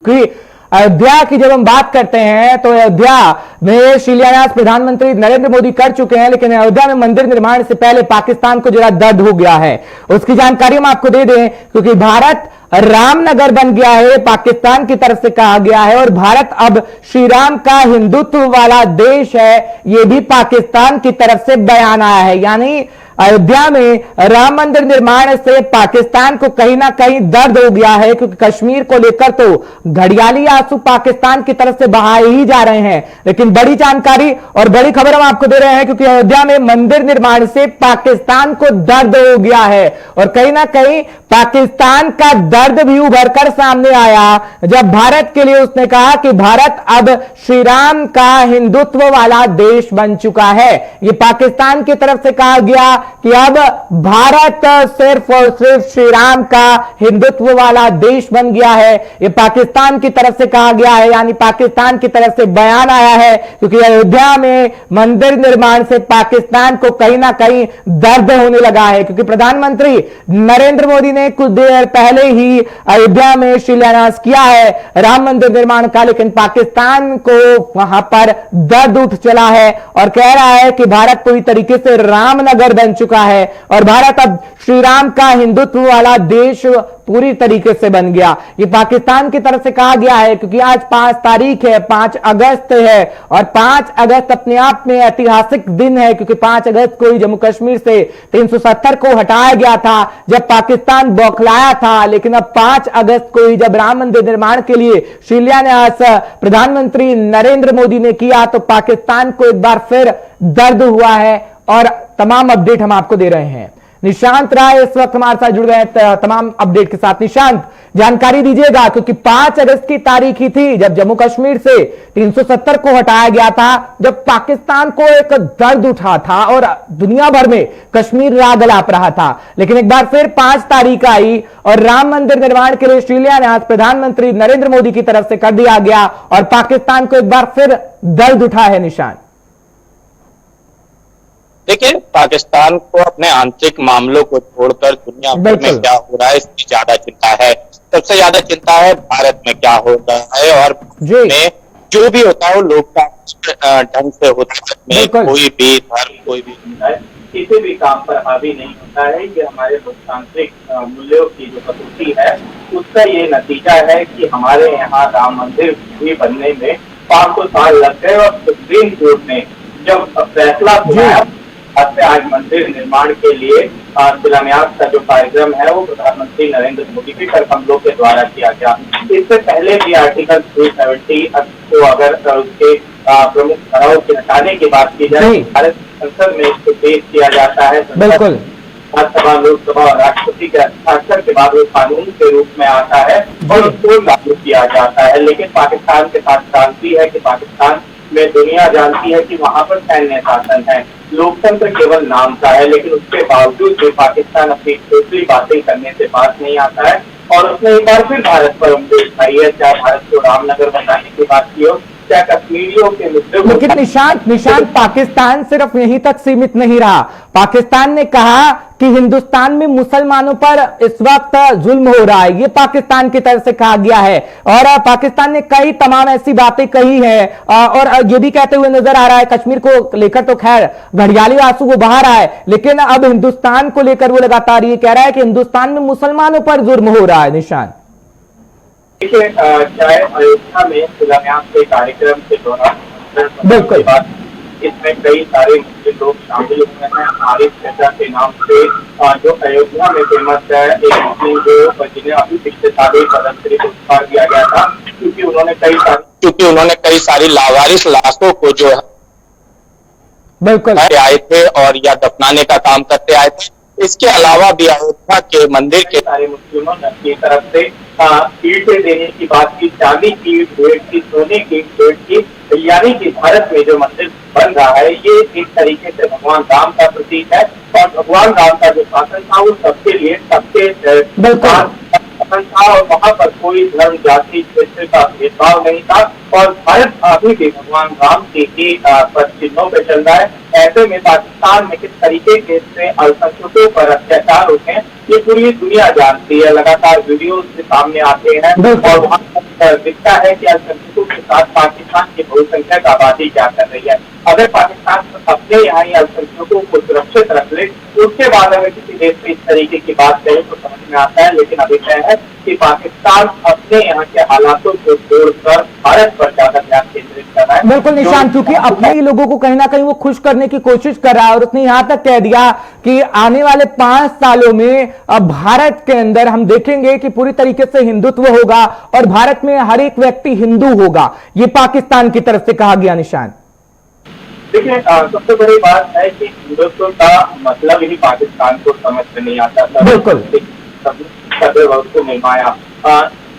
कि अयोध्या की जब हम बात करते हैं तो अयोध्या में शिलान्यास प्रधानमंत्री नरेंद्र मोदी कर चुके हैं, लेकिन अयोध्या में मंदिर निर्माण से पहले पाकिस्तान को जरा दर्द हो गया है। उसकी जानकारी हम आपको दे दें, क्योंकि भारत रामनगर बन गया है, पाकिस्तान की तरफ से कहा गया है, और भारत अब श्री राम का हिंदुत्व वाला देश है, यह भी पाकिस्तान की तरफ से बयान आया है। यानी अयोध्या में राम मंदिर निर्माण से पाकिस्तान को कहीं ना कहीं दर्द हो गया है, क्योंकि कश्मीर को लेकर तो घड़ियाली आंसू पाकिस्तान की तरफ से बहाए ही जा रहे हैं। लेकिन बड़ी जानकारी और बड़ी खबर हम आपको दे रहे हैं, क्योंकि अयोध्या में मंदिर निर्माण से पाकिस्तान को दर्द हो गया है, और कहीं ना कहीं पाकिस्तान का दर्द भी उभर कर सामने आया जब भारत के लिए उसने कहा कि भारत अब श्री राम का हिंदुत्व वाला देश बन चुका है। यह पाकिस्तान की तरफ से कहा गया कि अब भारत सिर्फ और सिर्फ श्री राम का हिंदुत्व वाला देश बन गया है। यह पाकिस्तान की तरफ से कहा गया है, यानी पाकिस्तान की तरफ से बयान आया है, क्योंकि अयोध्या में मंदिर निर्माण से पाकिस्तान को कहीं ना कहीं दर्द होने लगा है। क्योंकि प्रधानमंत्री नरेंद्र मोदी ने कुछ देर पहले ही अयोध्या में शिलान्यास किया है राम मंदिर निर्माण का, लेकिन पाकिस्तान को वहां पर दर्द उठ चला है और कह रहा है कि भारत पूरी तरीके से रामनगर बन चुका है और भारत अब श्री राम का हिंदुत्व वाला देश पूरी तरीके से बन गया। ये पाकिस्तान की तरफ से कहा गया है, क्योंकि आज 5 तारीख है, 5 अगस्त है, और 5 अगस्त अपने आप में ऐतिहासिक दिन है, क्योंकि 5 अगस्त को ही जम्मू कश्मीर से 370 को हटाया गया था जब पाकिस्तान बौखलाया था। लेकिन अब 5 अगस्त को ही जब राम मंदिर निर्माण के लिए शिलान्यास प्रधानमंत्री नरेंद्र मोदी ने किया, तो पाकिस्तान को एक बार फिर दर्द हुआ है, और तमाम अपडेट हम आपको दे रहे हैं। निशांत राय इस वक्त हमारे साथ जुड़ गए हैं तमाम अपडेट के साथ। निशांत, जानकारी दीजिएगा, क्योंकि 5 अगस्त की तारीख ही थी जब जम्मू कश्मीर से 370 को हटाया गया था, जब पाकिस्तान को एक दर्द उठा था और दुनिया भर में कश्मीर राग अलाप रहा था। लेकिन एक बार फिर 5 तारीख आई और राम मंदिर निर्माण के लिए शिलान्यास प्रधानमंत्री नरेंद्र मोदी की तरफ से कर दिया गया, और पाकिस्तान को एक बार फिर दर्द उठा है। निशांत, देखिए, पाकिस्तान को अपने आंतरिक मामलों को छोड़कर दुनिया भर में क्या हो रहा है इसकी ज्यादा चिंता है। सबसे ज्यादा चिंता है भारत में क्या हो रहा है, और में जो भी होता है वो लोकतांत्रिक ढंग से होता है। कोई भी धर्म, कोई भी किसी भी काम पर हावी नहीं होता है। ये हमारे लोकतांत्रिक मूल्यों की जो कटौती है उसका ये नतीजा है कि हमारे यहाँ राम मंदिर भी बनने में 500 साल लग गए, और सुप्रीम कोर्ट ने जब फैसला सुनाया आज मंदिर निर्माण के लिए शिलान्यास का जो कार्यक्रम है वो प्रधानमंत्री नरेंद्र मोदी के कर कमलों के द्वारा किया गया। इससे पहले भी आर्टिकल 370 को अगर उसके प्रमुख धाराओं के हटाने की बात की जाए, भारत संसद में इसको पेश किया जाता है। बिल्कुल, राज्यसभा, लोकसभा और राष्ट्रपति के हस्ताक्षर के बाद वो कानून के रूप में आता है और उसको लागू किया जाता है। लेकिन पाकिस्तान के साथ शांति है कि पाकिस्तान में दुनिया जानती है कि वहां पर सैन्य शासन है, लोकतंत्र केवल नाम का है, लेकिन उसके बावजूद भी पाकिस्तान अपनी दूसरी बातें करने से बात नहीं आता है, और उसने एक बार फिर भारत पर उंगली उठाई है। चाहे भारत को रामनगर बनाने की बात की हो, चाहे कश्मीरियों के मुद्दे को। लेकिन निशांत, पाकिस्तान सिर्फ यहीं तक सीमित नहीं रहा। पाकिस्तान ने कहा कि हिंदुस्तान में मुसलमानों पर इस वक्त जुल्म हो रहा है, ये पाकिस्तान की तरफ से कहा गया है, और पाकिस्तान ने कई तमाम ऐसी बातें कही है, और ये भी कहते हुए नजर आ रहा है कश्मीर को लेकर तो खैर घड़ियाली आंसू वो बहा रहा है, लेकिन अब हिंदुस्तान को लेकर वो लगातार ये कह रहा है कि हिंदुस्तान में मुसलमानों पर जुल्म हो रहा है। निशांत, देखिए, चाहे अयोध्या में शिलान्यास के कार्यक्रम के दौरान बिल्कुल इसमें कई सारे मुस्लिम लोग शामिल हुए हैं। आरिफ चचा के नाम से जो अयोध्या में फेमस है, एक मुस्लिम जो जिन्हें अभी पिछले साल ही पद्मश्री पुरस्कार दिया गया था, क्योंकि उन्होंने कई सारी लावारिस लाशों को जो बिल्कुल आए थे और या दफनाने का काम करते आए थे। इसके अलावा भी अयोध्या के मंदिर के सारे मुस्लिमों की तरफ से ईंटें देने की बात की, चांदी की भेंट की, सोने की भेंट की, यानी कि भारत में जो मंदिर बन रहा है ये एक तरीके से भगवान राम का प्रतीक है, और भगवान राम का जो शासन था वो सबके लिए सबके शासन था, और वहाँ पर कोई धर्म, जाति, क्षेत्र का भेदभाव नहीं था, और भारत अभी भी भगवान राम के ही चिन्हों पे चल रहा है। ऐसे में पाकिस्तान में किस तरीके के से अल्पसंख्यकों पर अत्याचार होते हैं ये पूरी दुनिया जानती है। लगातार वीडियो सामने आते हैं, और वहाँ दिखता है कि अल्पसंख्यकों के साथ पाकिस्तान की बहुसंख्यक आबादी क्या कर रही है। अगर पाकिस्तान अपने यहाँ ही अल्पसंख्यकों को सुरक्षित रख ले, उसके बाद अगर किसी देश में इस तरीके की बात करें तो समझ में आता है। लेकिन अभी तय है कि पाकिस्तान अपने यहाँ के हालातों को छोड़कर भारत पर ज्यादा ध्यान केंद्रित कर रहा है। बिल्कुल निशांत, क्योंकि अपने ही लोगों को कहीं ना कहीं वो खुश करने की कोशिश कर रहा है और उसने यहां तक कह दिया कि आने वाले 5 सालों में भारत के अंदर हम देखेंगे कि पूरी तरीके से हिंदुत्व होगा और भारत में हर एक व्यक्ति हिंदू होगा। ये पाकिस्तान की तरफ से कहा गया। निशांत, देखिए, सबसे बड़ी बात है कि हिंदुत्व का मतलब ही पाकिस्तान को समझ में नहीं आता था। बिल्कुल को निर्माया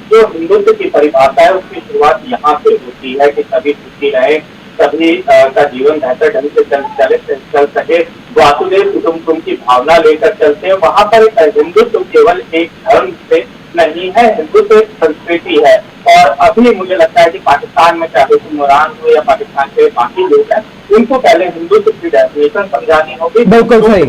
जो हिंदुत्व की परिभाषा है उसकी शुरुआत यहाँ से होती है कि सभी सुखी रहे, सभी का जीवन बेहतर ढंग से चल सके, वासुदेव कुटुंबकम की भावना लेकर चलते हैं। वहां पर हिंदुत्व केवल एक धर्म से नहीं है, हिंदुत्व एक संस्कृति है। और अभी मुझे लगता है कि पाकिस्तान में चाहे इमरान हो या पाकिस्तान के बाकी लोग हैं, उनको पहले हिंदुत्व की डेफिनेशन समझानी होगी। बिल्कुल सही।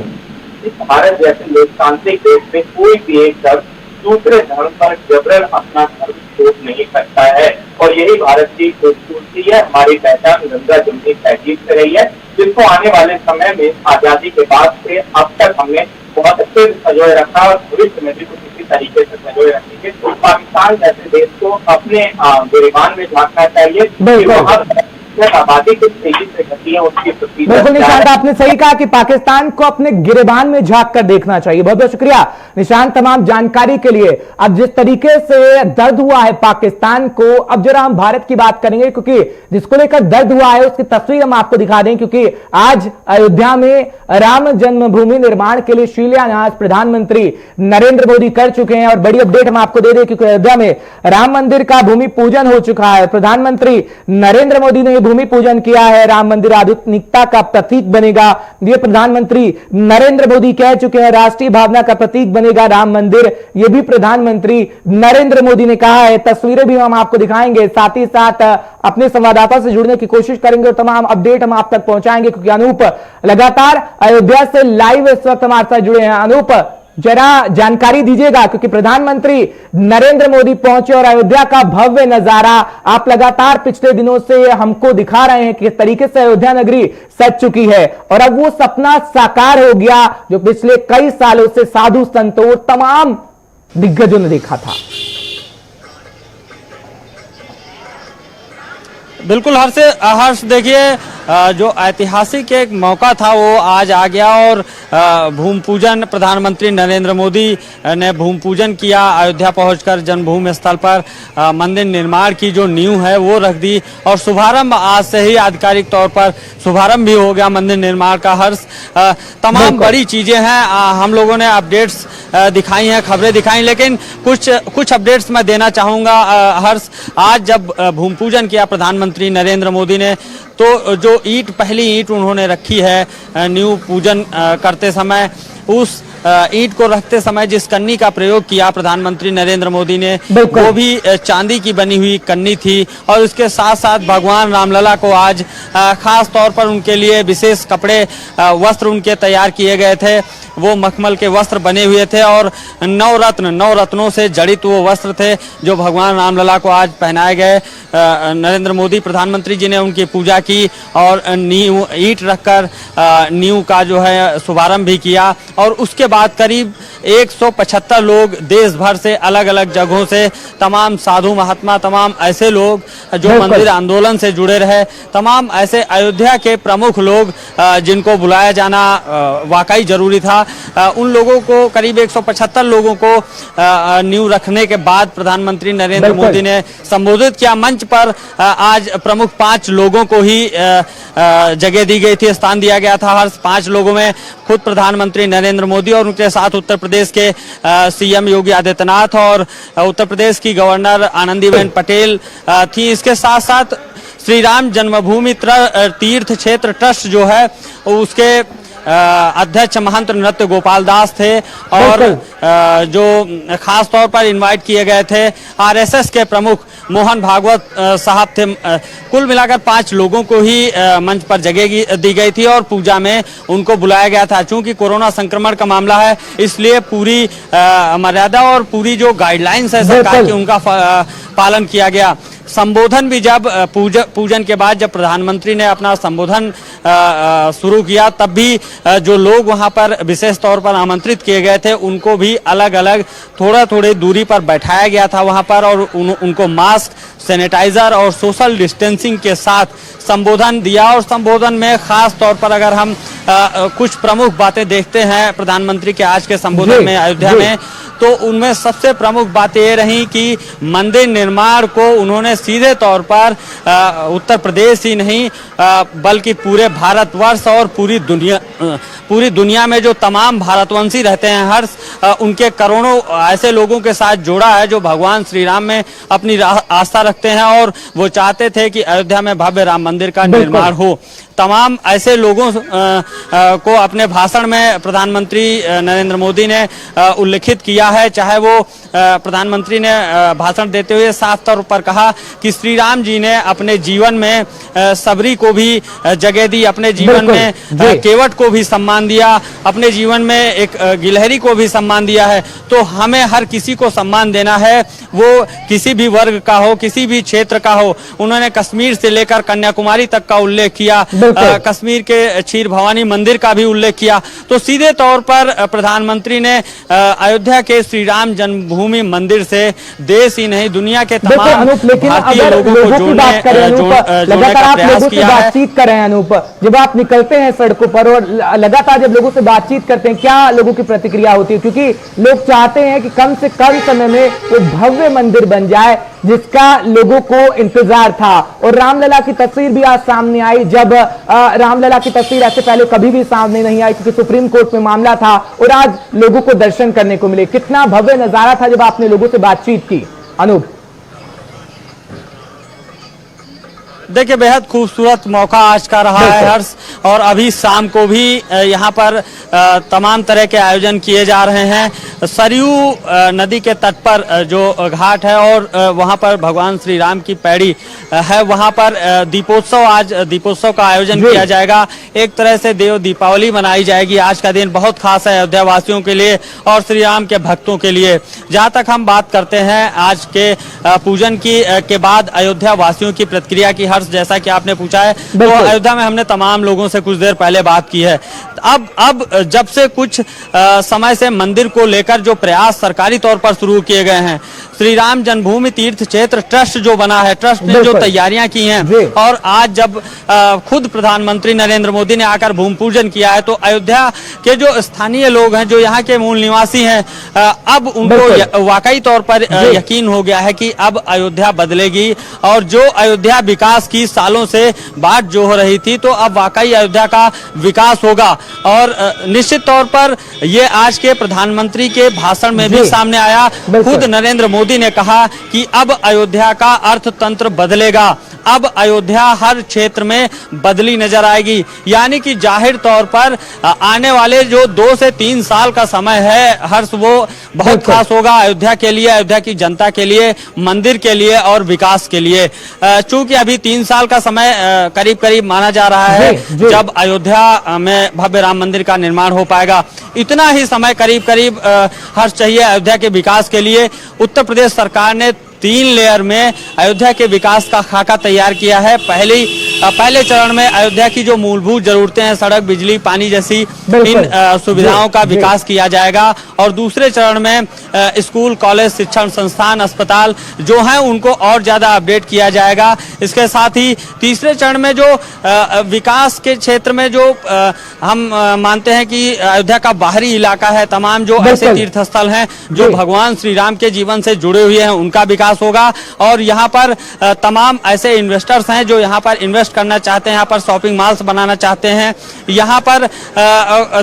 भारत जैसे लोकतांत्रिक देश में कोई भी एक धर्म दूसरे धर्म पर जबरन अपना धर्म छोड़ नहीं सकता है, और यही भारत की खूबसूरती है। हमारी पहचान गंगा जमुनी तहजीब से रही है, जिसको आने वाले समय में आजादी के बाद से अब तक हमने बहुत अच्छे से संजोए रखा और भविष्य में भी कुछ इसी तरीके से संजोए रखेंगे। तो पाकिस्तान जैसे देश को अपने गिरेबान में झांकना चाहिए। आबादी किस तेजी से घटी है उसकी बिल्कुल निशांत, आपने सही कहा कि पाकिस्तान को अपने गिरेबान में झांक कर देखना चाहिए। बहुत बहुत शुक्रिया निशांत तमाम जानकारी के लिए। अब जिस तरीके से दर्द हुआ है पाकिस्तान को, अब जरा हम भारत की बात करेंगे, क्योंकि जिसको लेकर दर्द हुआ है उसकी तस्वीर हम आपको दिखा दें। क्योंकि आज अयोध्या में राम जन्मभूमि निर्माण के लिए शिलान्यास प्रधानमंत्री नरेंद्र मोदी कर चुके हैं। और बड़ी अपडेट हम आपको दे दें, क्योंकि अयोध्या में राम मंदिर का भूमि पूजन हो चुका है। प्रधानमंत्री नरेंद्र मोदी ने भूमि पूजन किया है। राम मंदिर आधुनिकता का प्रतीक बनेगा, ये प्रधानमंत्री नरेंद्र मोदी कह चुके हैं। राष्ट्रीय भावना का प्रतीक बनेगा राम मंदिर, ये भी प्रधानमंत्री नरेंद्र मोदी ने कहा है। तस्वीरें भी हम आपको दिखाएंगे, साथ ही साथ अपने संवाददाता से जुड़ने की कोशिश करेंगे और तमाम अपडेट हम आप तक पहुंचाएंगे, क्योंकि अनूप लगातार अयोध्या से लाइव इस वक्त हमारे साथ जुड़े हैं। अनूप, जरा जानकारी दीजिएगा, क्योंकि प्रधानमंत्री नरेंद्र मोदी पहुंचे और अयोध्या का भव्य नजारा आप लगातार पिछले दिनों से हमको दिखा रहे हैं कि किस तरीके से अयोध्या नगरी सज चुकी है और अब वो सपना साकार हो गया जो पिछले कई सालों से साधु संतों तमाम दिग्गजों ने देखा था। बिल्कुल हर्ष, देखिए जो ऐतिहासिक एक मौका था वो आज आ गया और भूमि पूजन प्रधानमंत्री नरेंद्र मोदी ने भूमि पूजन किया। अयोध्या पहुंचकर जन्मभूमि स्थल पर मंदिर निर्माण की जो नींव है वो रख दी और शुभारंभ आज से ही आधिकारिक तौर पर शुभारंभ भी हो गया मंदिर निर्माण का। हर्ष, तमाम बड़ी चीजें हैं, हम लोगों ने अपडेट्स दिखाई हैं, खबरें दिखाई, लेकिन कुछ अपडेट्स मैं देना चाहूंगा। हर्ष, आज जब भूमि पूजन किया प्रधानमंत्री नरेंद्र मोदी ने, तो जो पहली ईंट उन्होंने रखी है नींव पूजन करते समय, उस ईंट को रखते समय जिस कन्नी का प्रयोग किया प्रधानमंत्री नरेंद्र मोदी ने, वो भी चांदी की बनी हुई कन्नी थी। और उसके साथ साथ भगवान रामलला को आज खास तौर पर उनके लिए विशेष कपड़े वस्त्र उनके तैयार किए गए थे। वो मखमल के वस्त्र बने हुए थे और नौ रत्नों से जड़ित वो वस्त्र थे जो भगवान रामलला को आज पहनाए गए। नरेंद्र मोदी प्रधानमंत्री जी ने उनकी पूजा की और नींव ईंट रखकर नींव का जो है शुभारंभ भी किया। और उसके बाद करीब 175 लोग देश भर से अलग अलग जगहों से, तमाम साधु महात्मा, तमाम ऐसे लोग जो मंदिर आंदोलन से जुड़े रहे, तमाम ऐसे अयोध्या के प्रमुख लोग जिनको बुलाया जाना वाकई जरूरी था, उन लोगों को करीब 175 लोगों को नींव रखने के बाद प्रधानमंत्री नरेंद्र मोदी ने संबोधित किया। मंच पर आज प्रमुख 5 लोगों को ही जगह दी गई थी, स्थान दिया गया था। हर 5 लोगों में खुद प्रधानमंत्री नरेंद्र मोदी और उनके साथ उत्तर प्रदेश के सीएम योगी आदित्यनाथ और उत्तर प्रदेश की गवर्नर आनंदीबेन पटेल थी। इसके साथ साथ श्री राम जन्मभूमि तीर्थ क्षेत्र ट्रस्ट जो है उसके अध्यक्ष महंत नृत्य गोपाल दास थे और जो खास तौर पर इनवाइट किए गए थे आरएसएस के प्रमुख मोहन भागवत साहब थे। कुल मिलाकर 5 लोगों को ही मंच पर जगह दी गई थी और पूजा में उनको बुलाया गया था। चूंकि कोरोना संक्रमण का मामला है इसलिए पूरी मर्यादा और पूरी जो गाइडलाइंस है सरकार की उनका पालन किया गया। संबोधन भी जब पूजन के बाद जब प्रधानमंत्री ने अपना संबोधन शुरू किया तब भी जो लोग वहां पर विशेष तौर पर आमंत्रित किए गए थे उनको भी अलग अलग थोड़ी दूरी पर बैठाया गया था वहां पर और उनको मास्क, सैनिटाइजर और सोशल डिस्टेंसिंग के साथ संबोधन दिया। और संबोधन में खास तौर पर अगर हम कुछ प्रमुख बातें देखते हैं प्रधानमंत्री के आज के संबोधन में अयोध्या में, तो उनमें सबसे प्रमुख बातें ये रही कि मंदिर निर्माण को उन्होंने सीधे तौर पर उत्तर प्रदेश ही नहीं बल्कि पूरे भारतवर्ष और पूरी दुनिया में जो तमाम भारतवंशी रहते हैं हर्ष उनके करोड़ों ऐसे लोगों के साथ जोड़ा है जो भगवान श्री राम में अपनी आस्था रखते हैं और वो चाहते थे कि अयोध्या में भव्य राम मंदिर का निर्माण हो। तमाम ऐसे लोगों को अपने भाषण में प्रधानमंत्री नरेंद्र मोदी ने उल्लेखित किया है। चाहे वो प्रधानमंत्री ने भाषण देते हुए साफ तौर पर कहा कि श्री राम जी ने अपने जीवन में सबरी को भी जगह दी, अपने जीवन में केवट को भी सम्मान दिया, अपने जीवन में एक गिलहरी को भी सम्मान दिया है। तो हमें हर किसी को सम्मान देना है, वो किसी भी वर्ग का हो, किसी भी क्षेत्र का हो। उन्होंने कश्मीर से लेकर कन्याकुमारी तक का उल्लेख किया, कश्मीर के क्षीर भवानी मंदिर का भी उल्लेख किया। तो सीधे तौर पर प्रधानमंत्री ने अयोध्या के श्री राम जन्मभूमि मंदिर से देश ही नहीं दुनिया के तमाम भारतीय लोगों को जोड़ने का प्रयास किया है। बातचीत कर रहे हैं अनूप, जब आप निकलते हैं सड़कों पर और लगातार जब लोगों से बातचीत करते हैं क्या लोगों की प्रतिक्रिया होती है? क्योंकि लोग चाहते हैं कि कम से कम समय में वो भव्य मंदिर बन जाए जिसका लोगों को इंतजार था। और रामलला की तस्वीर भी आज सामने आई, जब रामलला की तस्वीर ऐसे पहले कभी भी सामने नहीं आई क्योंकि सुप्रीम कोर्ट में मामला था और आज लोगों को दर्शन करने को मिले। कितना भव्य नजारा था जब आपने लोगों से बातचीत की अनूप? देखिए बेहद खूबसूरत मौका आज का रहा है हर्ष, और अभी शाम को भी यहाँ पर तमाम तरह के आयोजन किए जा रहे हैं। सरयू नदी के तट पर जो घाट है और वहाँ पर भगवान श्री राम की पैड़ी है, वहाँ पर दीपोत्सव, आज दीपोत्सव का आयोजन किया जाएगा। एक तरह से देव दीपावली मनाई जाएगी। आज का दिन बहुत खास है अयोध्या वासियों के लिए और श्री राम के भक्तों के लिए। जहाँ तक हम बात करते हैं आज के पूजन की के बाद अयोध्या वासियों की प्रतिक्रिया की, जैसा कि आपने पूछा है, तो अयोध्या में हमने तमाम लोगों से कुछ देर पहले बात की है। अब जब से कुछ समय से मंदिर को लेकर जो प्रयास सरकारी तौर पर शुरू किए गए हैं, श्री राम जन्मभूमि तीर्थ क्षेत्र ट्रस्ट जो बना है, ट्रस्ट ने जो तैयारियां की हैं और आज जब खुद प्रधानमंत्री नरेंद्र मोदी ने आकर भूमि पूजन किया है, तो अयोध्या के जो स्थानीय लोग हैं, जो यहाँ के मूल निवासी हैं, अब उनको वाकई तौर पर यकीन हो गया है कि अब अयोध्या बदलेगी और जो अयोध्या विकास की सालों से बात जो हो रही थी, तो अब वाकई अयोध्या का विकास होगा। और निश्चित तौर पर ये आज के प्रधानमंत्री के भाषण में भी सामने आया। खुद नरेंद्र मोदी ने कहा कि अब अयोध्या का अर्थतंत्र बदलेगा, अब अयोध्या हर क्षेत्र में बदली नजर आएगी। यानी कि जाहिर तौर पर आने वाले जो 2 से 3 साल का समय है हर्ष, वो बहुत खास होगा अयोध्या के लिए, अयोध्या की जनता के लिए, मंदिर के लिए और विकास के लिए। चूंकि अभी 3 साल का समय करीब करीब माना जा रहा है जब अयोध्या में भव्य राम मंदिर का निर्माण हो पाएगा। इतना ही समय करीब करीब हर्ष चाहिए अयोध्या के विकास के लिए। उत्तर प्रदेश सरकार ने 3 लेयर में अयोध्या के विकास का खाका तैयार किया है। पहले चरण में अयोध्या की जो मूलभूत जरूरतें हैं, सड़क, बिजली, पानी जैसी इन सुविधाओं का विकास किया जाएगा और दूसरे चरण में स्कूल, कॉलेज, शिक्षण संस्थान, अस्पताल जो हैं उनको और ज्यादा अपडेट किया जाएगा। इसके साथ ही तीसरे चरण में जो विकास के क्षेत्र में जो हम मानते हैं कि अयोध्या का बाहरी इलाका है, तमाम जो ऐसे तीर्थ स्थल हैं जो भगवान श्री राम के जीवन से जुड़े हुए हैं, उनका विकास होगा। और यहाँ पर तमाम ऐसे इन्वेस्टर्स हैं जो यहाँ पर इन्वेस्ट इन्वेस्ट करना चाहते हैं, यहाँ पर शॉपिंग मॉल्स बनाना चाहते हैं, यहाँ पर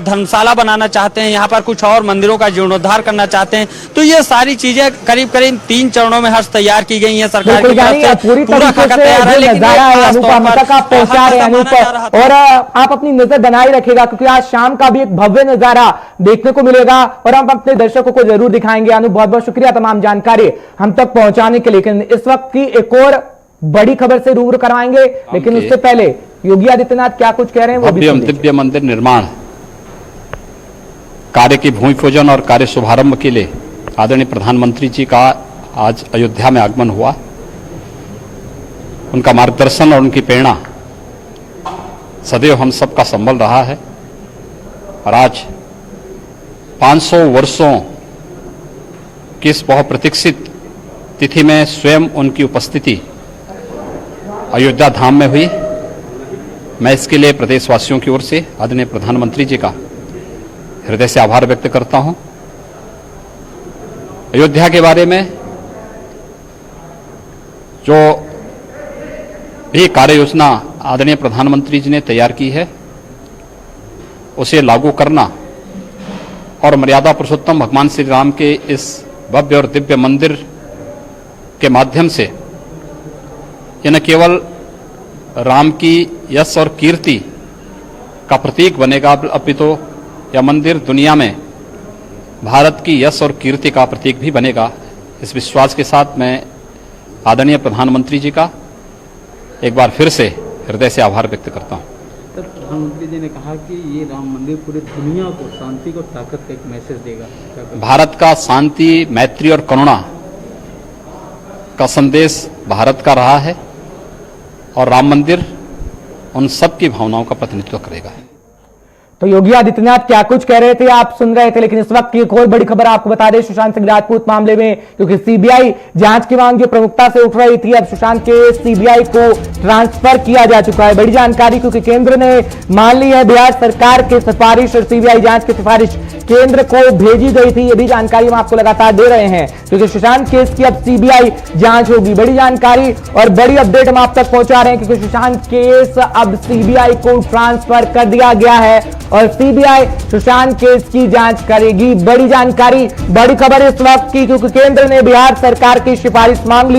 धर्मशाला बनाना चाहते हैं, यहाँ पर कुछ और मंदिरों का जीर्णोद्धार करना चाहते हैं। तो ये सारी चीजें करीब करीब 3 चरणों में हर्ष तैयार की गई है सरकार की तरफ से। पूरी तरीके से नजारा है अनुपम तक आप पहुंचा रहे हैं और आप अपनी नजर बनाए रखेगा, क्योंकि आज शाम का भी एक भव्य नजारा देखने को मिलेगा और हम अपने दर्शकों को जरूर दिखाएंगे। अनु, बहुत बहुत शुक्रिया तमाम जानकारी हम तक पहुंचाने के लिए। लेकिन इस वक्त की एक और बड़ी खबर से रूबरू करवाएंगे, लेकिन उससे पहले योगी आदित्यनाथ क्या कुछ कह रहे हैं वो भी। दिव्य मंदिर निर्माण कार्य की भूमि पूजन और कार्य शुभारंभ के लिए आदरणीय प्रधानमंत्री जी का आज अयोध्या में आगमन हुआ। उनका मार्गदर्शन और उनकी प्रेरणा सदैव हम सबका संबल रहा है और आज 500 वर्षों की इस बहुप्रतीक्षित तिथि में स्वयं उनकी उपस्थिति अयोध्या धाम में हुई। मैं इसके लिए प्रदेशवासियों की ओर से आदरणीय प्रधानमंत्री जी का हृदय से आभार व्यक्त करता हूं। अयोध्या के बारे में जो भी कार्य योजना आदरणीय प्रधानमंत्री जी ने तैयार की है उसे लागू करना और मर्यादा पुरुषोत्तम भगवान श्री राम के इस भव्य और दिव्य मंदिर के माध्यम से यह न केवल राम की यश और कीर्ति का प्रतीक बनेगा, अपितु यह मंदिर दुनिया में भारत की यश और कीर्ति का प्रतीक भी बनेगा। इस विश्वास के साथ मैं आदरणीय प्रधानमंत्री जी का एक बार फिर से हृदय से आभार व्यक्त करता हूं। सर, प्रधानमंत्री जी ने कहा कि ये राम मंदिर पूरी दुनिया को शांति और ताकत का एक मैसेज देगा। भारत का शांति, मैत्री और करुणा का संदेश भारत का रहा है और राम मंदिर उन सब की भावनाओं का प्रतिनिधित्व करेगा। तो योगी आदित्यनाथ क्या कुछ कह रहे थे आप सुन रहे थे। लेकिन इस वक्त की एक और बड़ी खबर आपको बता दें सुशांत सिंह राजपूत मामले में, क्योंकि सीबीआई जांच की मांग जो प्रमुखता से उठ रही थी, अब सुशांत के सीबीआई को ट्रांसफर किया जा चुका है। बड़ी जानकारी, क्योंकि केंद्र ने मान ली है बिहार सरकार की सिफारिश और सीबीआई जांच की सिफारिश केंद्र को भेजी गई थी। ये भी जानकारी हम आपको लगातार दे रहे हैं, क्योंकि सुशांत केस की अब सीबीआई जांच होगी। बड़ी जानकारी और बड़ी अपडेट हम आप तक पहुंचा रहे हैं, क्योंकि सुशांत केस अब सीबीआई को ट्रांसफर कर दिया गया है और सीबीआई सुशांत केस की जांच करेगी। बड़ी जानकारी, बड़ी खबर इस वक्त की, क्योंकि केंद्र ने बिहार सरकार की सिफारिश मान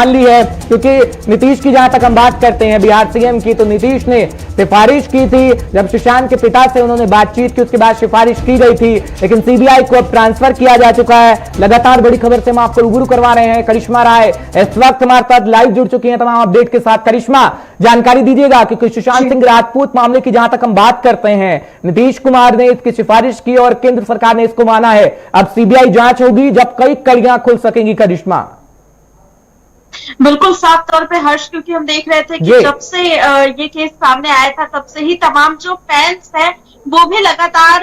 ली है। क्योंकि नीतीश की जहां तक हम बात करते हैं बिहार सीएम की, तो नीतीश ने सिफारिश की थी जब सुशांत के पिता से उन्होंने बातचीत की, उसके बाद सिफारिश की गई थी। लेकिन सीबीआई को अब ट्रांसफर किया जा चुका है। लगातार बड़ी खबर से हम आपको रूबरू करवा रहे हैं। करिश्मा राय इस वक्त हमारे साथ लाइव जुड़ चुकी हैं तमाम अपडेट के साथ। करिश्मा, जानकारी दीजिएगा, क्योंकि सुशांत सिंह राजपूत मामले की जहां तक हम बात करते हैं, नीतीश कुमार ने इसकी सिफारिश की और केंद्र सरकार ने इसको माना है। अब सीबीआई जांच होगी जब कई कड़ियां खुल सकेंगी। करिश्मा, बिल्कुल साफ तौर पे हर्ष, क्योंकि हम देख रहे थे कि जब से ये केस सामने आया था तब से ही तमाम जो फैंस हैं वो भी लगातार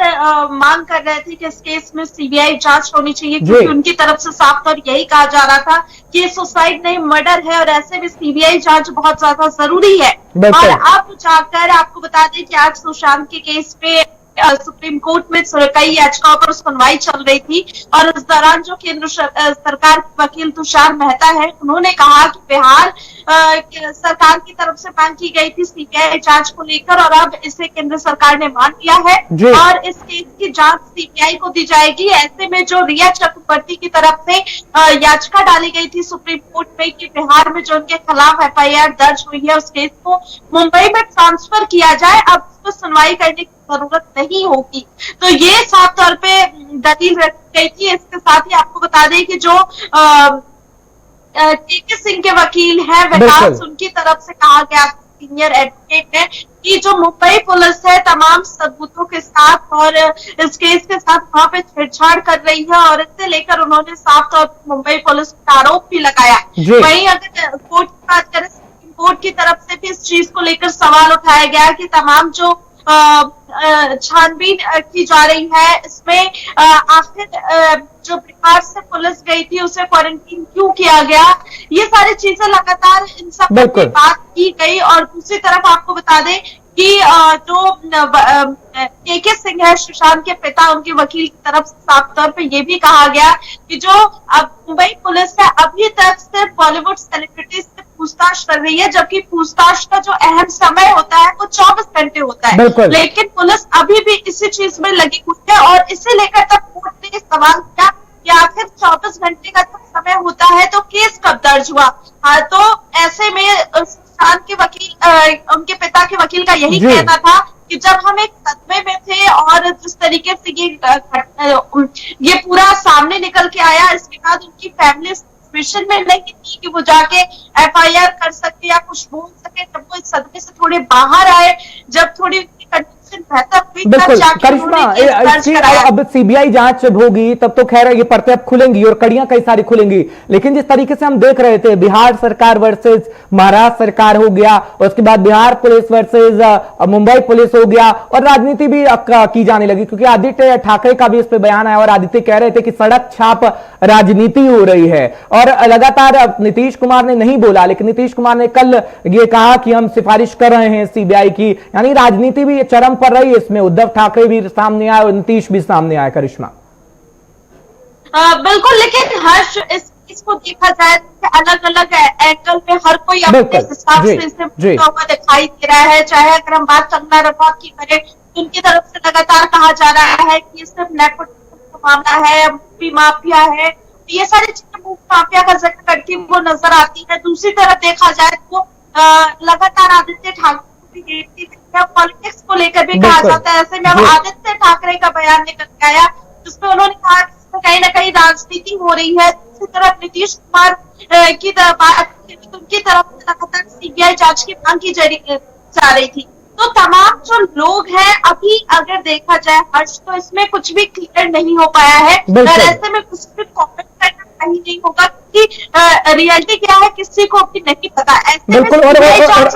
मांग कर रहे थे कि इस केस में सीबीआई जांच होनी चाहिए, क्योंकि उनकी तरफ से साफ तौर यही कहा जा रहा था कि ये सुसाइड नहीं मर्डर है और ऐसे में सीबीआई जांच बहुत ज्यादा जरूरी है। और अब जाकर आपको बता दें कि आज सुशांत के केस पे सुप्रीम कोर्ट में कई याचिकाओं पर सुनवाई चल रही थी और इस दौरान जो केंद्र सरकार के वकील तुषार मेहता है, उन्होंने कहा कि बिहार सरकार की तरफ से मांग की गई थी सीबीआई जांच को लेकर और अब इसे केंद्र सरकार ने मान लिया है और इस केस की जांच सीबीआई को दी जाएगी। ऐसे में जो रिया चक्रवर्ती की तरफ से याचिका डाली गई थी सुप्रीम कोर्ट में कि बिहार में जो उनके खिलाफ एफआईआर दर्ज हुई है उस केस को मुंबई में ट्रांसफर किया जाए, अब उसको सुनवाई करने की जरूरत नहीं होगी। तो ये साफ तौर पे दलील रखी गई थी। इसके साथ ही आपको बता दें कि जो के सिंह के वकील है विकास, उनकी तरफ से कहा गया सीनियर एडवोकेट है कि जो मुंबई पुलिस है तमाम सबूतों के साथ और इस केस के साथ वहां पे छेड़छाड़ कर रही है और इससे लेकर उन्होंने साफ तौर पर मुंबई पुलिस पर आरोप भी लगाया। वहीं अगर कोर्ट की बात करें, सुप्रीम कोर्ट की तरफ से भी इस चीज को लेकर सवाल उठाया गया कि तमाम जो छानबीन की जा रही है इसमें आखिर जो बिहार से पुलिस गई थी उसे क्वारंटीन क्यों किया गया, ये सारी चीजें लगातार इन सब की बात की गई। और दूसरी तरफ आपको बता दें कि जो के सिंह है सुशांत के पिता, उनके वकील की तरफ से साफ तौर पे ये भी कहा गया कि जो अब मुंबई पुलिस है अभी तक सिर्फ बॉलीवुड सेलिब्रिटीज से पूछताछ कर रही है, जबकि पूछताछ का जो अहम समय होता है वो 24 घंटे होता है। लेकिन पुलिस अभी भी इसी चीज में लगी हुई है और इसे लेकर तक कोर्ट ने सवाल किया कि आखिर 24 घंटे का समय होता है तो केस कब दर्ज हुआ। तो ऐसे में सुशांत के वकील, उनके पिता के वकील का यही कहना था कि जब हम एक सदमे में थे और जिस तरीके से ये पूरा सामने निकल के आया, इसके बाद उनकी फैमिली सिचुएशन में नहीं थी कि वो जाके FIR कर सके या कुछ बोल सके। जब वो इस सदमे से थोड़े बाहर आए, जब थोड़ी उनकी कंडीशन बेहतर हुई, बिल्कुल करिश्मा, अब CBI जांच जब होगी तब तो खैर ये परतें अब खुलेंगी और कड़ियां कई सारी खुलेंगी। लेकिन जिस तरीके से हम देख रहे थे बिहार सरकार वर्सेस महाराष्ट्र सरकार हो गया, उसके बाद Bihar police versus Mumbai police हो गया और राजनीति भी की जाने लगी, क्योंकि आदित्य ठाकरे का भी इस पे बयान आया और आदित्य कह रहे थे कि सड़क छाप राजनीति हो रही है। और लगातार नीतीश कुमार ने नहीं बोला, लेकिन नीतीश कुमार ने कल ये कहा कि हम सिफारिश कर रहे हैं CBI की, यानी राजनीति भी चरम पर रही है इसमें। उद्धव ठाकरे भी सामने आए और नीतीश भी सामने आए। करिश्मा बिल्कुल, लेकिन हर्ष इसको देखा जाए अलग अलग एंगल में हर कोई अपने हिसाब से इसे दिखाई दे रहा है। चाहे अगर हम बात कंगना रनौत की करें, उनकी तरफ से लगातार कहा जा रहा है कि सिर्फ नेपोटिज्म का मामला है, मूवी माफिया है, ये सारी चीजें मूवी माफिया का जिक्र करती वो नजर आती है। दूसरी तरफ देखा जाए तो लगातार आदित्य ठाकरे पॉलिटिक्स को लेकर भी कहा जाता है। ऐसे में अब आदित्य ठाकरे का बयान निकल के आया जिसमें उन्होंने कहा कि कहीं ना कहीं राजनीति हो रही है। दूसरी तरफ नीतीश कुमार की तरफ से लगातार CBI जांच की मांग की जा रही थी। तो तमाम जो लोग हैं अभी अगर देखा जाए हर्ष, तो इसमें कुछ भी क्लियर नहीं हो पाया है और ऐसे में कुछ भी कॉमेंट करना सही नहीं होगा कि रियलिटी क्या है किसी को भी नहीं पता। बिल्कुल, और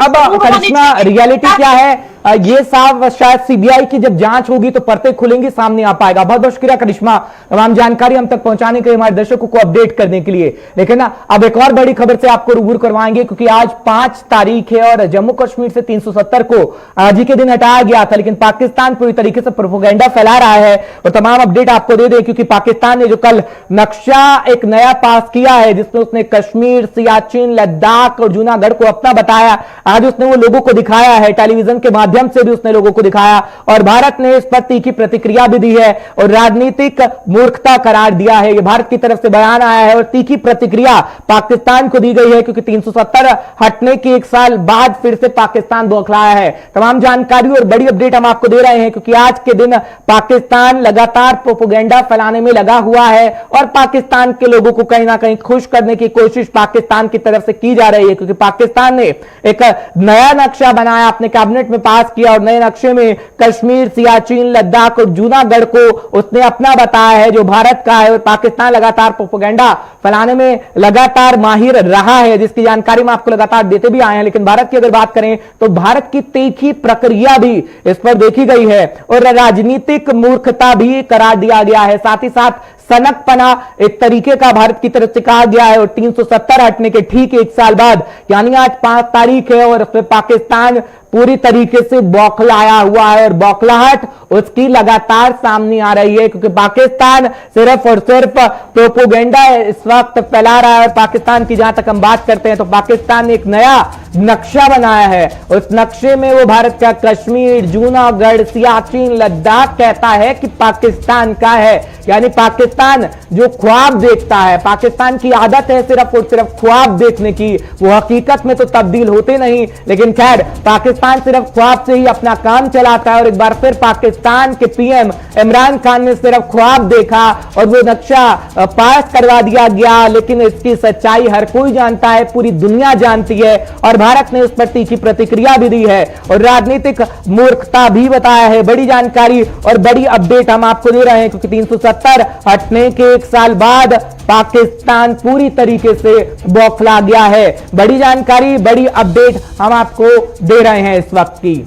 अब करिश्मा रियलिटी क्या है ये साफ शायद CBI की जब जांच होगी तो परतें खुलेंगी, सामने आ पाएगा। बहुत बहुत शुक्रिया करिश्मा तमाम जानकारी हम तक पहुंचाने के लिए, हमारे दर्शकों को अपडेट करने के लिए। लेकिन ना अब एक और बड़ी खबर से आपको रूबरू करवाएंगे, क्योंकि आज 5 तारीख है और जम्मू कश्मीर से 370 को आज ही के दिन हटाया गया था, लेकिन पाकिस्तान पूरी तरीके से प्रोपेगेंडा फैला रहा है और तमाम अपडेट आपको दे दें, क्योंकि पाकिस्तान ने जो कल नक्शा एक नया पास किया है जिसमें उसने कश्मीर, सियाचिन, लद्दाख और जूनागढ़ को अपना बताया, आज उसने वो लोगों को दिखाया है, टेलीविजन के माध्यम से भी उसने लोगों को दिखाया और भारत ने इस पर तीखी प्रतिक्रिया भी दी है और राजनीतिक मूर्खता करार दिया है। ये भारत की तरफ से बयान आया है और तीखी प्रतिक्रिया पाकिस्तान को दी गई है, क्योंकि 370 हटने के 1 साल बाद फिर से पाकिस्तान बौखलाया है। तमाम जानकारी और बड़ी अपडेट हम आपको दे रहे हैं, क्योंकि आज के दिन पाकिस्तान लगातार प्रोपेगेंडा फैलाने में लगा हुआ है और पाकिस्तान के लोगों को कहीं ना कहीं खुश करने की कोशिश पाकिस्तान की तरफ से की जा रही है, क्योंकि पाकिस्तान ने एक नया नक्शा बनाया, अपने कैबिनेट में पास किया और नए नक्शे में कश्मीर, सियाचिन, लद्दाख और जूनागढ़ को उसने अपना बताया है जो भारत का है। और पाकिस्तान लगातार प्रोपेगेंडा फैलाने में लगातार माहिर रहा है, जिसकी जानकारी हम आपको लगातार देते भी आए हैं। लेकिन भारत की अगर बात करें तो भारत की तीखी प्रक्रिया भी इस पर देखी गई है और राजनीतिक मूर्खता भी करार दिया गया है, साथ ही साथ सनकपना एक तरीके का भारत की तरफ से कहा गया है। और 370 हटने के ठीक 1 साल बाद, यानी आज 5 तारीख है और उसमें पाकिस्तान पूरी तरीके से बौखलाया हुआ है और बौखलाहट उसकी लगातार सामने आ रही है, क्योंकि पाकिस्तान सिर्फ और सिर्फ प्रोपेगेंडा इस वक्त फैला रहा है। और पाकिस्तान की जहां तक हम बात करते हैं तो पाकिस्तान ने एक नया नक्शा बनाया है, उस नक्शे में वो भारत का कश्मीर, जूनागढ़, सियाचिन, लद्दाख कहता है कि पाकिस्तान का है। यानी पाकिस्तान जो ख्वाब देखता है, पाकिस्तान की आदत है सिर्फ और सिर्फ ख्वाब देखने की, वो हकीकत में तो तब्दील होते नहीं। लेकिन खैर पाकिस्तान सिर्फ ख्वाब से ही अपना काम चलाता है और एक बार फिर पाकिस्तान के PM इमरान खान ने सिर्फ ख्वाब देखा और वो नक्शा पास करवा दिया गया, लेकिन इसकी सच्चाई हर कोई जानता है, पूरी दुनिया जानती है और भारत ने उस पर तीखी प्रतिक्रिया भी दी है और राजनीतिक मूर्खता भी बताया है। बड़ी जानकारी और बड़ी अपडेट हम आपको दे रहे हैं, क्योंकि 370 हटने के 1 साल बाद पाकिस्तान पूरी तरीके से बौखला गया है। बड़ी जानकारी, बड़ी अपडेट हम आपको दे रहे हैं इस वक्त की।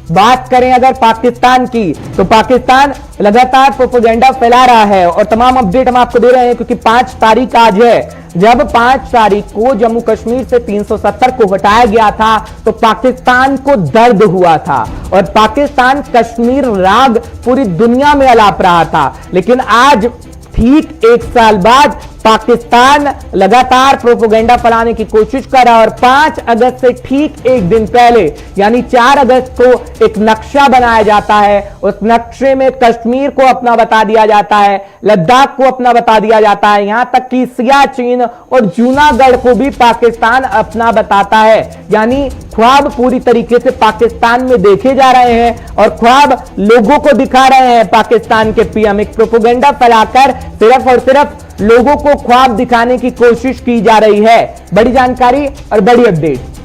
बात करें अगर पाकिस्तान की तो पाकिस्तान लगातार प्रोपेगेंडा फैला रहा है और तमाम अपडेट हम आपको दे रहे हैं, क्योंकि 5 तारीख आज है, जब 5 तारीख को जम्मू कश्मीर से 370 को हटाया गया था तो पाकिस्तान को दर्द हुआ था और पाकिस्तान कश्मीर राग पूरी दुनिया में अलाप रहा था। लेकिन आज ठीक 1 साल बाद पाकिस्तान लगातार प्रोपेगेंडा फैलाने की कोशिश कर रहा है और 5 अगस्त से ठीक एक दिन पहले यानी 4 अगस्त को एक नक्शा बनाया जाता है। उस नक्शे में कश्मीर को अपना बता दिया जाता है, लद्दाख को अपना बता दिया जाता है, यहां तक कि सियाचिन और जूनागढ़ को भी पाकिस्तान अपना बताता है। यानी ख्वाब पूरी तरीके से पाकिस्तान में देखे जा रहे हैं और ख्वाब लोगों को दिखा रहे हैं पाकिस्तान के पीएम। एक प्रोपेगेंडा फैलाकर सिर्फ और सिर्फ लोगों को ख्वाब दिखाने की कोशिश की जा रही है। बड़ी जानकारी और बड़ी अपडेट।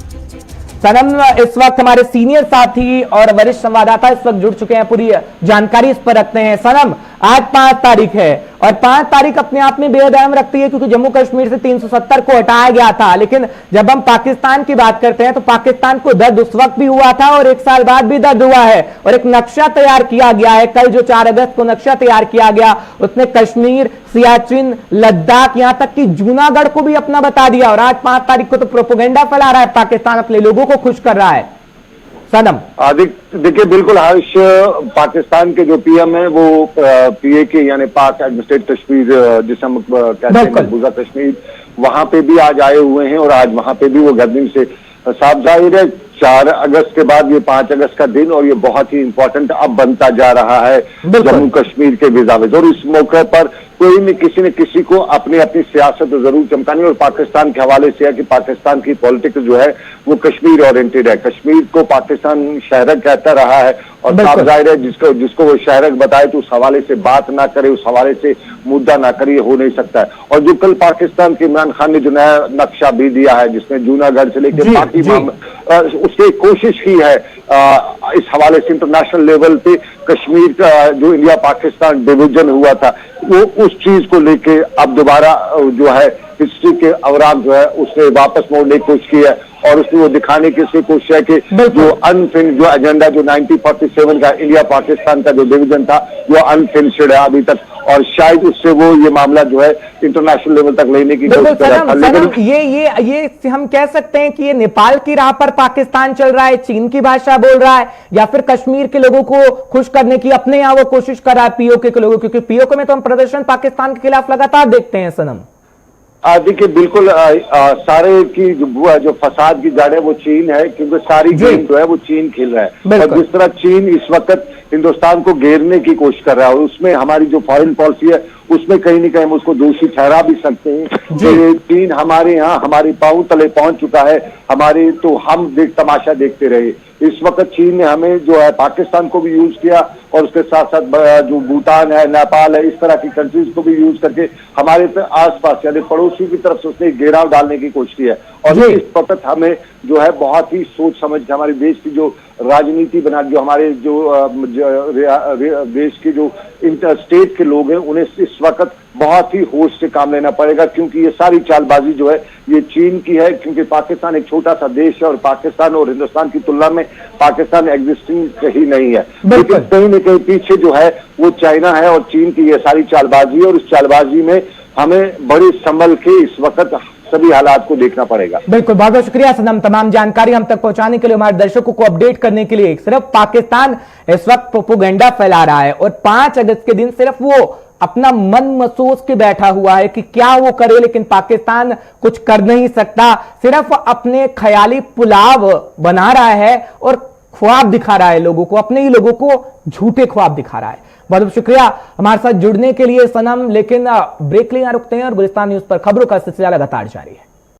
सनम इस वक्त हमारे सीनियर साथी और वरिष्ठ संवाददाता इस वक्त जुड़ चुके हैं, पूरी जानकारी इस पर रखते हैं। सनम, आज 5 तारीख है और 5 तारीख अपने आप में बेहद अहम रखती है क्योंकि जम्मू कश्मीर से 370 को हटाया गया था। लेकिन जब हम पाकिस्तान की बात करते हैं तो पाकिस्तान को दर्द उस वक्त भी हुआ था और 1 साल बाद भी दर्द हुआ है और एक नक्शा तैयार किया गया है। कल जो 4 अगस्त को नक्शा तैयार किया गया उसने कश्मीर, सियाचिन, लद्दाख, यहां तक कि जूनागढ़ को भी अपना बता दिया और आज 5 तारीख को तो प्रोपेगेंडा फैला रहा है पाकिस्तान, अपने लोगों को खुश कर रहा है। सनम, देखिए बिल्कुल हर्ष, पाकिस्तान के जो पीएम है वो PAK यानी पाक एडमिनिस्ट्रेट कश्मीर जिसे हम कहते हैं मकबूजा कश्मीर, वहां पे भी आज आए हुए हैं और आज वहां पे भी वो गैदरिंग से साफ जाहिर है 4 अगस्त के बाद ये 5 अगस्त का दिन और ये बहुत ही इंपॉर्टेंट अब बनता जा रहा है जम्मू कश्मीर के विजाविज। और इस मौके पर कोई न किसी को अपनी अपनी सियासत जरूर चमकानी और पाकिस्तान के हवाले से है कि पाकिस्तान की पॉलिटिक्स जो है वो कश्मीर ओरिएंटेड है। कश्मीर को पाकिस्तान शहरक कहता रहा है और साफ जाहिर है जिसको वो शहरक बताए तो उस हवाले से बात ना करे, उस हवाले से मुद्दा ना करे, ये हो नहीं सकता है। और जो कल पाकिस्तान के इमरान खान ने जो नया नक्शा भी दिया है जिसमें जूनागढ़ से लेकर बाकी उसकी कोशिश की है इस हवाले से इंटरनेशनल लेवल पे कश्मीर का जो इंडिया पाकिस्तान डिवीजन हुआ था वो उस चीज को लेके अब दोबारा जो है हिस्ट्री के अवराम जो है उसने वापस मोड़ने की कोशिश की है और उसने वो दिखाने की कोशिश है कि जो अनफिनिश्ड जो एजेंडा जो 1947 का इंडिया पाकिस्तान का जो डिवीजन था वो अनफिनिश्ड है अभी तक और शायद उससे वो ये मामला जो है इंटरनेशनल लेवल तक लेने की कोशिश कर रहा था। लेकिन ये हम कह सकते हैं कि ये नेपाल की राह पर पाकिस्तान चल रहा है, चीन की भाषा बोल रहा है या फिर कश्मीर के लोगों को खुश करने की अपने यहाँ वो कोशिश कर रहा है POK के लोगों, क्योंकि POK में तो हम प्रदर्शन पाकिस्तान के खिलाफ लगातार देखते हैं। सनम, देखिए बिल्कुल सारे की जो फसाद की जड़ है वो चीन है क्योंकि सारी गेम जो है वो चीन खेल रहा है और जिस तरह चीन इस वक्त हिंदुस्तान को घेरने की कोशिश कर रहा है और उसमें हमारी जो फॉरेन पॉलिसी है उसमें कहीं न कहीं हम उसको दोषी ठहरा भी सकते हैं। चीन हमारे यहाँ हमारे पांव तले पहुंच चुका है, हमारे तो हम तमाशा देखते रहे। इस वक्त चीन ने हमें जो है पाकिस्तान को भी यूज किया और उसके साथ साथ जो भूटान है, नेपाल है, इस तरह की कंट्रीज को भी यूज करके हमारे आसपास यानी पड़ोसी की तरफ से उसने घेराव डालने की कोशिश की है। और इस वक्त हमें जो है बहुत ही सोच समझ के हमारे देश की जो राजनीति बना जो हमारे जो देश के जो स्टेट के लोग हैं उन्हें इस वक्त बहुत ही होश से काम लेना पड़ेगा क्योंकि ये सारी चालबाजी जो है ये चीन की है क्योंकि पाकिस्तान एक छोटा सा देश है और पाकिस्तान और हिंदुस्तान की तुलना में पाकिस्तान एग्जिस्टिंग ही नहीं है। लेकिन कहीं न कहीं पीछे जो है वो चाइना है और चीन की ये सारी चालबाजी है और इस चालबाजी में हमें बड़े संभल के इस वक्त सभी हालात को देखना पड़ेगा। बिल्कुल, बहुत बहुत शुक्रिया सनम, तमाम जानकारी हम तक पहुंचाने के लिए, हमारे दर्शकों को अपडेट करने के लिए। सिर्फ पाकिस्तान इस वक्त प्रोपेगेंडा फैला रहा है और 5 अगस्त के दिन सिर्फ वो अपना मन मसोच के बैठा हुआ है कि क्या वो करे, लेकिन पाकिस्तान कुछ कर नहीं सकता, सिर्फ अपने ख्याली पुलाव बना रहा है और ख्वाब दिखा रहा है लोगों को, अपने ही लोगों को झूठे ख्वाब दिखा रहा है। बहुत बहुत शुक्रिया हमारे साथ जुड़ने के लिए सनम, लेकिन ब्रेक लिए रुकते हैं और गुलिस्तान न्यूज पर खबरों का सिलसिला लगातार जारी है।